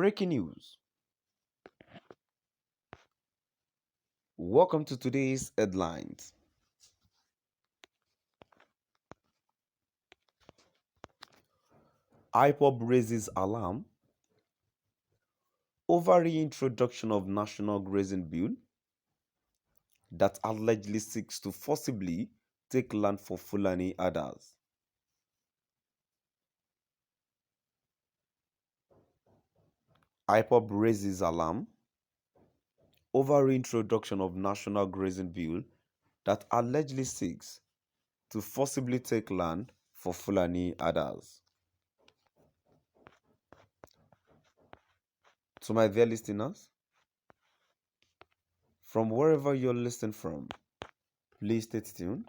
Breaking news. Welcome to today's headlines. IPOB raises alarm over reintroduction of national grazing bill that allegedly seeks to forcibly take land for Fulani herders. IPOB raises alarm over reintroduction of national grazing bill that allegedly seeks to forcibly take land for Fulani herders. To my dear listeners, from wherever you're listening from, please stay tuned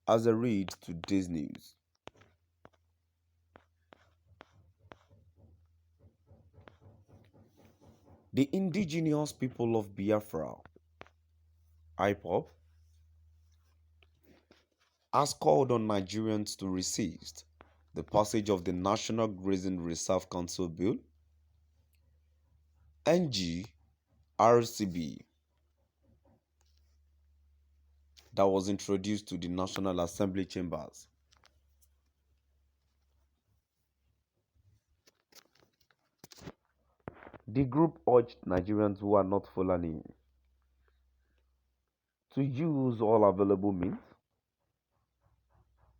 as I read today's news. The indigenous people of Biafra, IPOB, has called on Nigerians to resist the passage of the National Grazing Reserve Council Bill, NGRCB, that was introduced to the National Assembly chambers. The group urged Nigerians who are not Fulani to use all available means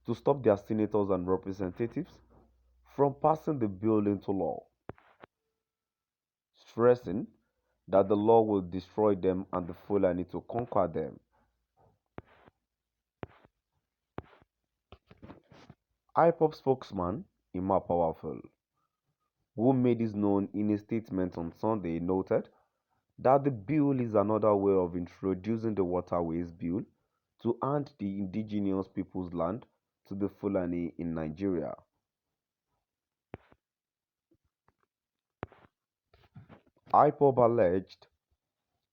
to stop their senators and representatives from passing the bill into law, stressing that the law will destroy them and the Fulani to conquer them. IPOB spokesman Ima Powerful, who made this known in a statement on Sunday, noted that the bill is another way of introducing the Waterways Bill to hand the indigenous people's land to the Fulani in Nigeria. IPOB alleged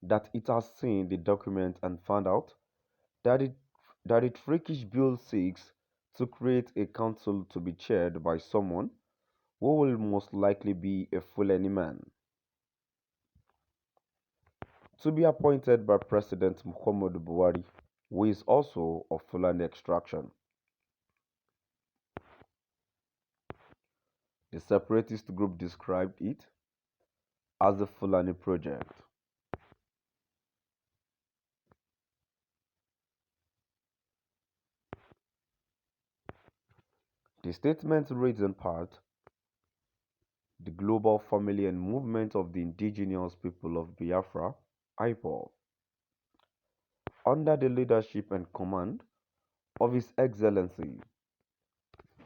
that it has seen the document and found out that the freakish bill seeks to create a council to be chaired by someone who will most likely be a Fulani man, to be appointed by President Muhammadu Buhari, who is also of Fulani extraction. The separatist group described it as the Fulani Project. The statement reads in part, the global family and movement of the indigenous people of Biafra, IPOB, under the leadership and command of His Excellency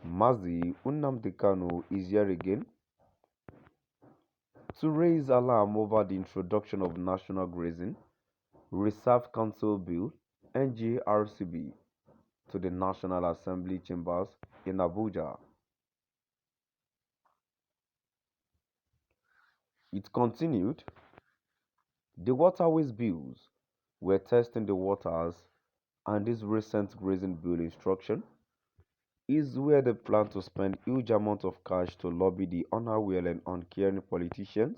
Mazi Nnamdi Kanu, is here again to raise alarm over the introduction of National Grazing Reserve Council Bill (NGRCB) to the National Assembly chambers in Abuja. It continued, the waterways bills were testing the waters, and this recent grazing bill instruction is where they plan to spend huge amounts of cash to lobby the unaware and uncaring politicians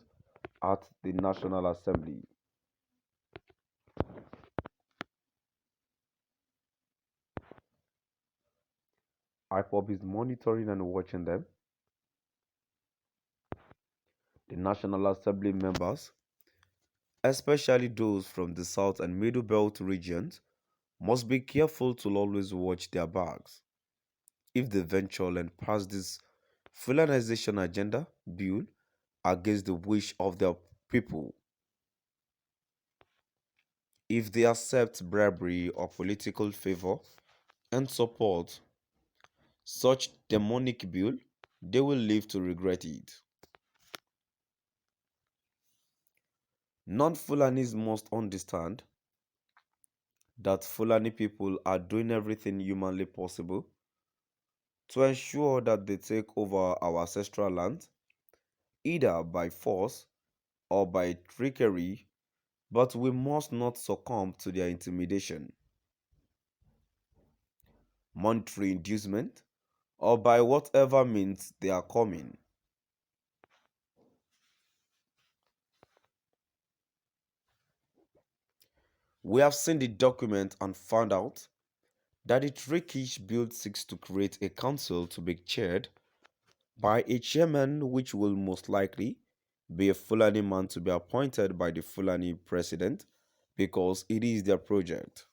at the National Assembly. IPOB is monitoring and watching them. The National Assembly members, especially those from the South and Middle Belt regions, must be careful to always watch their bags if they venture and pass this Fulanization agenda bill against the wish of their people. If they accept bribery or political favor and support such demonic bill, they will live to regret it. Non-Fulanis must understand that Fulani people are doing everything humanly possible to ensure that they take over our ancestral land, either by force or by trickery, but we must not succumb to their intimidation, monetary inducement, or by whatever means they are coming. We have seen the document and found out that the Turkish bill seeks to create a council to be chaired by a chairman, which will most likely be a Fulani man to be appointed by the Fulani president because it is their project.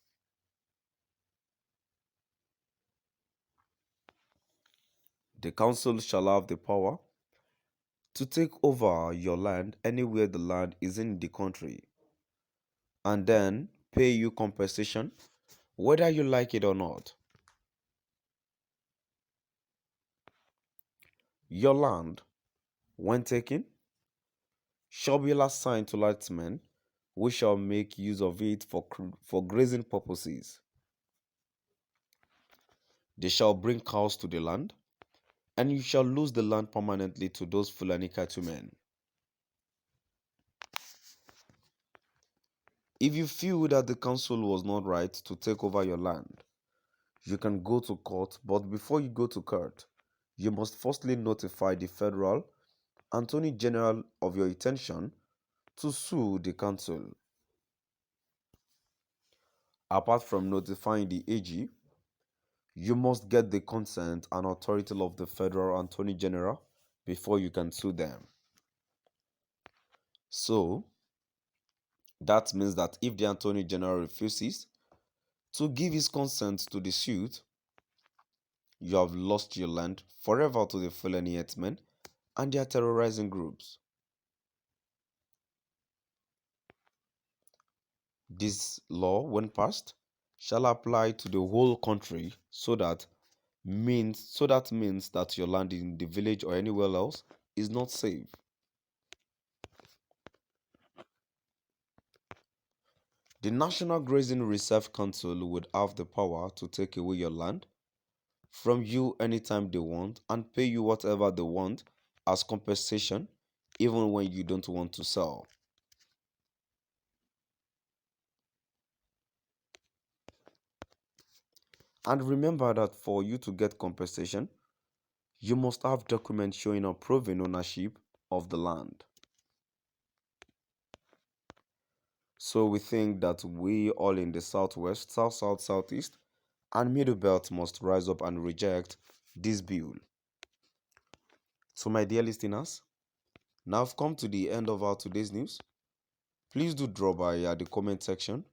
The council shall have the power to take over your land anywhere the land is in the country and then pay you compensation whether you like it or not. Your land, when taken, shall be assigned to herdsmen who shall make use of it for grazing purposes. They shall bring cows to the land, and you shall lose the land permanently to those Fulani cattlemen. If you feel that the council was not right to take over your land, you can go to court, but before you go to court, you must firstly notify the federal Attorney General of your intention to sue the council. Apart from notifying the AG, you must get the consent and authority of the federal Attorney General before you can sue them. So, that means that if the Attorney General refuses to give his consent to the suit, you have lost your land forever to the Fulani herdsmen and their terrorizing groups. This law, when passed, shall apply to the whole country that means that your land in the village or anywhere else is not safe. The National Grazing Reserve Council would have the power to take away your land from you anytime they want and pay you whatever they want as compensation, even when you don't want to sell. And remember that for you to get compensation, you must have documents showing or proving ownership of the land. So we think that we all in the southwest, south, south, southeast, and middle belt must rise up and reject this bill. So my dear listeners, now I've come to the end of our today's news. Please do drop by at the comment section